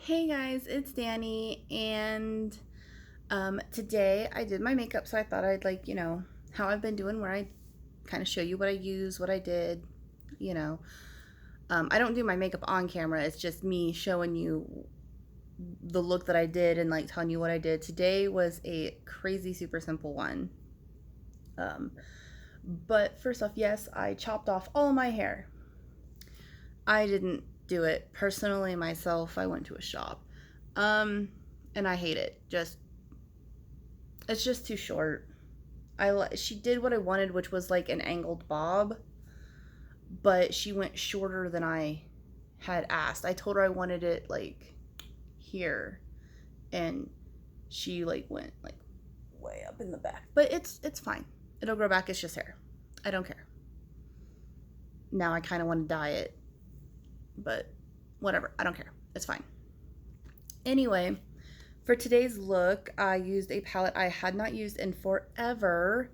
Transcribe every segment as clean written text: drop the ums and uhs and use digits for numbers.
Hey guys, it's Danny, and today I did my makeup, so I thought I'd how I've been doing, where I kind of show you what I use, what I did, you know. I don't do my makeup on camera, it's just me showing you the look that I did and like telling you what I did. Today was a crazy, super simple one. Um, but first off, yes, I chopped off all my hair. I didn't do it personally myself, I went to a shop. Um, and I hate it. It's just too short. She did what I wanted, which was like an angled bob, but she went shorter than I had asked. I told her I wanted it like here, and she like went like way up in the back. But it's fine. It'll grow back. It's just hair. I don't care. Now I kind of want to dye it, but whatever. I don't care. It's fine. Anyway, for today's look, I used a palette I had not used in forever,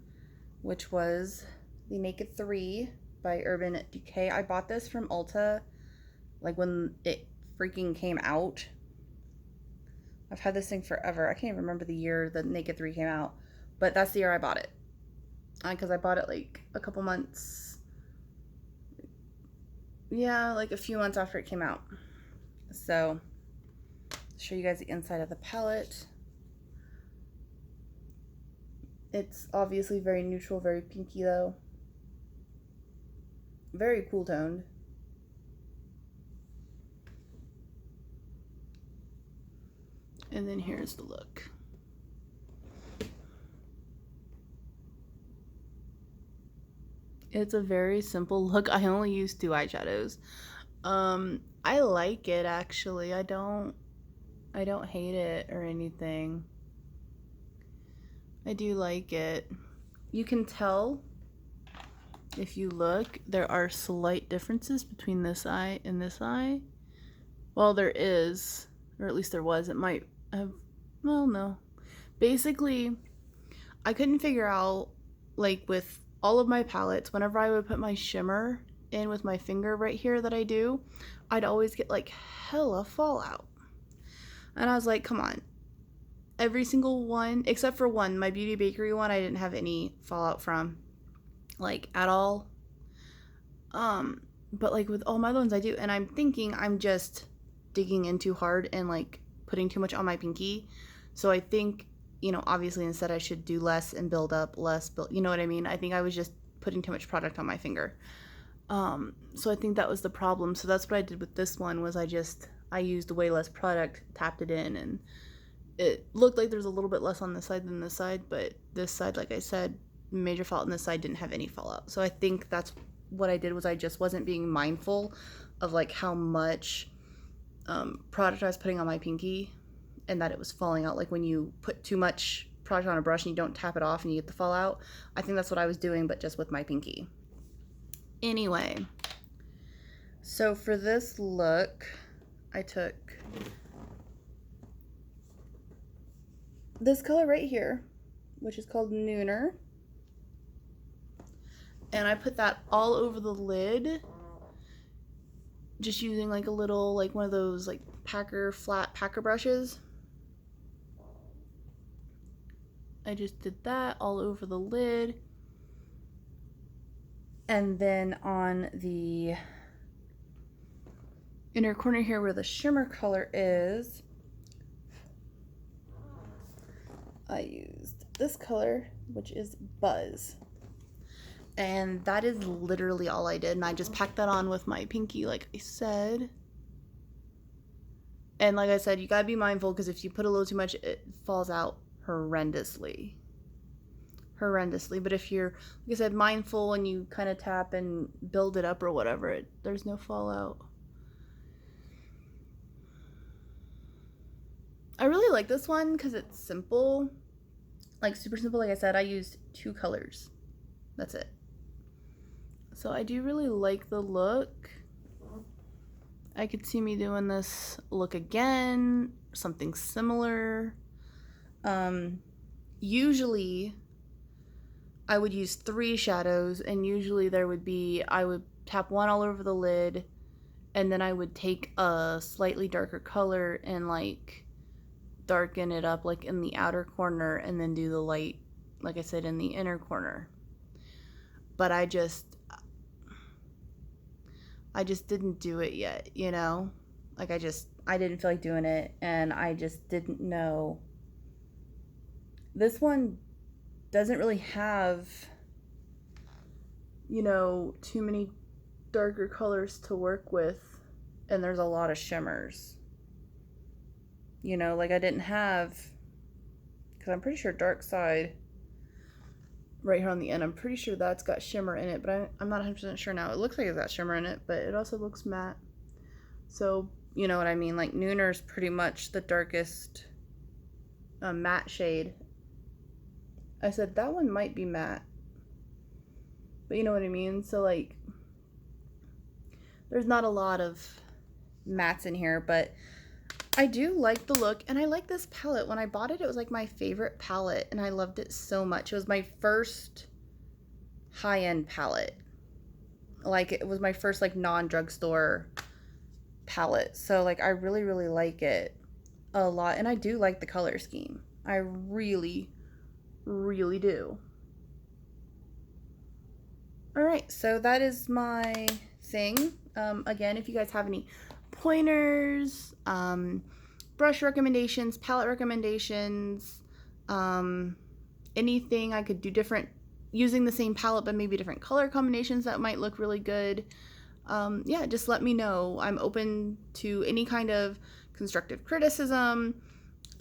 which was the Naked 3 by Urban Decay. I bought this from Ulta, like when it freaking came out. I've had this thing forever. I can't even remember the year the Naked 3 came out, but that's the year I bought it. Because I bought it like a couple months, yeah, like a few months after it came out. So, I'll show you guys the inside of the palette. It's obviously very neutral, very pinky though. Very cool toned. And then here's the look. It's a very simple look. I only use 2 eyeshadows. I like it actually. I don't hate it or anything. I do like it. You can tell if you look, there are slight differences between this eye and this eye. Well, there is, or at least there was. It might have, well, no. Basically, I couldn't figure out, like with all of my palettes, whenever I would put my shimmer in with my finger right here that I do, I'd always get like hella fallout. And I was like, come on. Every single one, except for one, my Beauty Bakery one, I didn't have any fallout from, like at all. But like with all my other ones I do, and I'm thinking I'm just digging in too hard and like putting too much on my pinky. So I think, obviously instead I should do less and build up, less build, you know what I mean? I think I was just putting too much product on my finger. So I think that was the problem. So that's what I did with this one, was I used way less product, tapped it in, and it looked like there's a little bit less on this side than this side, but this side, like I said, major fallout, and this side didn't have any fallout. So I think that's what I did, was I just wasn't being mindful of like how much product I was putting on my pinky, and that it was falling out. Like when you put too much product on a brush and you don't tap it off and you get the fallout. I think that's what I was doing, but just with my pinky. Anyway, so for this look, I took this color right here, which is called Nooner, and I put that all over the lid, just using like a little, like one of those like flat packer brushes. I just did that all over the lid. And then on the inner corner here where the shimmer color is, I used this color, which is Buzz. And that is literally all I did. And I just packed that on with my pinky, like I said. And like I said, you gotta be mindful, because if you put a little too much, it falls out horrendously. But if you're, like I said, mindful and you kind of tap and build it up or whatever, there's no fallout. I really like this one because it's simple, like super simple. Like I said, I used 2 colors. That's it. So I do really like the look. I could see me doing this look again, something similar. Usually I would use 3 shadows, and usually I would tap one all over the lid, and then I would take a slightly darker color and like darken it up like in the outer corner, and then do the light, like I said, in the inner corner. But I just didn't do it yet, you know? Like I didn't feel like doing it, and I just didn't know. This one doesn't really have, you know, too many darker colors to work with, and there's a lot of shimmers. You know, like I didn't have, because I'm pretty sure Dark Side right here on the end, I'm pretty sure that's got shimmer in it, but I'm not 100% sure now. It looks like it's got shimmer in it, but it also looks matte. So, you know what I mean? Like Nooner's pretty much the darkest matte shade. I said that one might be matte, but you know what I mean? So like, there's not a lot of mattes in here, but I do like the look, and I like this palette. When I bought it, it was like my favorite palette, and I loved it so much. It was my first high-end palette. Like, it was my first like non-drugstore palette. So like I really, really like it a lot, and I do like the color scheme. I really, really do. All right, so that is my thing. Again, if you guys have any pointers, brush recommendations, palette recommendations, anything I could do different using the same palette but maybe different color combinations that might look really good, yeah, just let me know. I'm open to any kind of constructive criticism,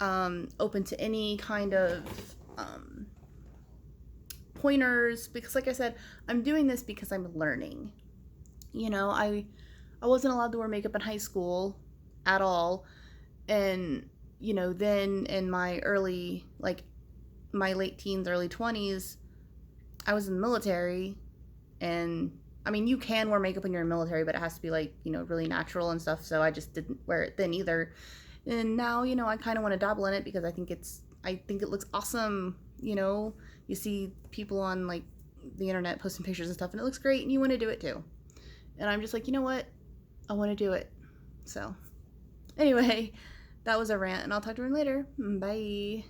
open to any kind of pointers, because like I said, I'm doing this because I'm learning. You know, I wasn't allowed to wear makeup in high school at all, and you know, then in my early, like my late teens, early 20s, I was in the military, and I mean, you can wear makeup when you're in the military, but it has to be like, you know, really natural and stuff, so I just didn't wear it then either. And now, you know, I kind of want to dabble in it because I think it looks awesome. You know, you see people on like the internet posting pictures and stuff, and it looks great, and you want to do it too. And I'm just like, you know what? I want to do it. So, anyway, that was a rant, and I'll talk to you later. Bye.